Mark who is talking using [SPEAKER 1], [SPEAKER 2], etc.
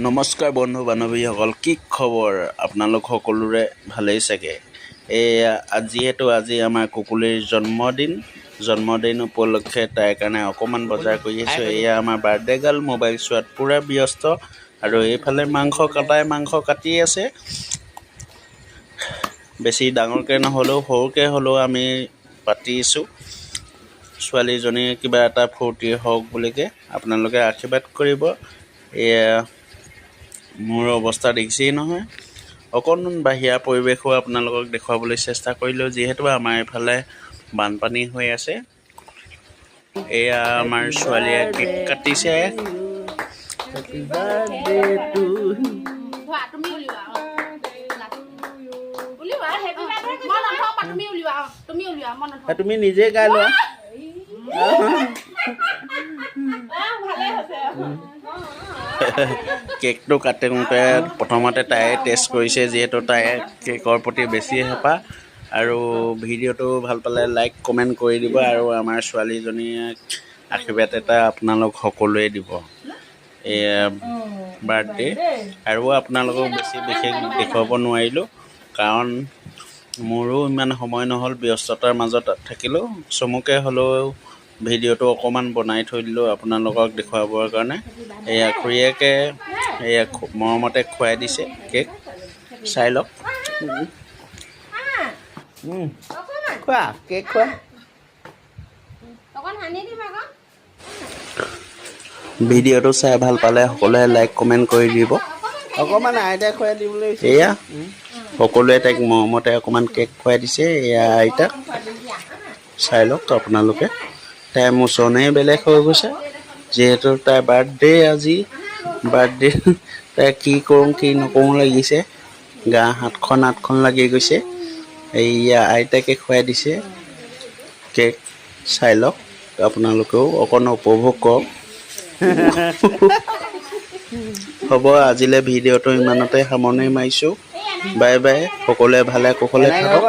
[SPEAKER 1] নমস্কাৰ বন্ধু বান্ধৱীসকল, কি খবৰ? আপোনালোক সকলোৰে ভালেই চাগে। আজি আমাৰ কুকুলিৰ জন্মদিন উপলক্ষে তাইৰ কাৰণে অকণমান বজাৰ কৰি আছোঁ। এয়া আমাৰ বাৰ্থডে গাৰ্ল মোবাইল চোৱাত পূৰা ব্যস্ত, আৰু এইফালে মাংস কাটি আছে। বেছি ডাঙৰকৈ নহ'লেও সৰুকৈ হ'লেও আমি পাতিছোঁ। ছোৱালীজনীৰ কিবা এটা ফূৰ্তি হওক বুলিকে আপোনালোকে আশীৰ্বাদ কৰিব। এয়া মোৰ অৱস্থা দেখিছেই নহয়। অকণমান বাহিৰা পৰিৱেশো আপোনালোকক দেখুৱাবলৈ চেষ্টা কৰিলোঁ, যিহেতু আমাৰ এইফালে বানপানী হৈ আছে। এয়া আমাৰ ছোৱালীয়ে কেক কাটিছে। তুমি নিজে গাই লোৱা। কেকটো কাটোতে প্ৰথমতে তাই টেষ্ট কৰিছে, যিহেতু তাই কেকৰ প্ৰতি বেছি হেঁপাহ। আৰু ভিডিঅ'টো ভাল পালে লাইক কমেণ্ট কৰি দিব, আৰু আমাৰ ছোৱালীজনীক আশীৰ্বাদ এটা আপোনালোক সকলোৱে দিব। এয়া বাৰ্থডে, আৰু আপোনালোকক বেছি বিশেষ দেখুৱাব নোৱাৰিলোঁ, কাৰণ মোৰো ইমান সময় নহ'ল, ব্যস্ততাৰ মাজত থাকিলোঁ। চমুকৈ হ'লেও ভিডিঅ'টো অকণমান বনাই থৈ দিলোঁ আপোনালোকক দেখুৱাবৰ কাৰণে। এয়া খুৰীয়েকে এয়া মৰমতে খুৱাই দিছে কেক, চাই লওক। খোৱা কেক খোৱা। ভিডিঅ'টো চাই ভাল পালে সকলোৱে লাইক কমেণ্ট কৰি দিব। অকণমান আইতাই খুৱাই দিবলৈ এয়া সকলোৱে তাইক মৰমতে অকণমান কেক খুৱাই দিছে। এয়া আইতাক চাই লওক আপোনালোকে। তাইৰ মোচনেই বেলেগ হৈ গৈছে, যিহেতু তাইৰ বাৰ্থডে আজি। তাই কি কৰোঁ কি নকৰোঁ লাগিছে, গা হাতখন লাগি গৈছে। এইয়া আইতাকে খুৱাই দিছে কেক, চাই লওক আপোনালোকেও অকণ উপভোগ কৰক। হ'ব, আজিলৈ ভিডিঅ'টো ইমানতে সামৰণি মাৰিছোঁ। বাই বাই, সকলোৱে ভালে কুশলে থাকক।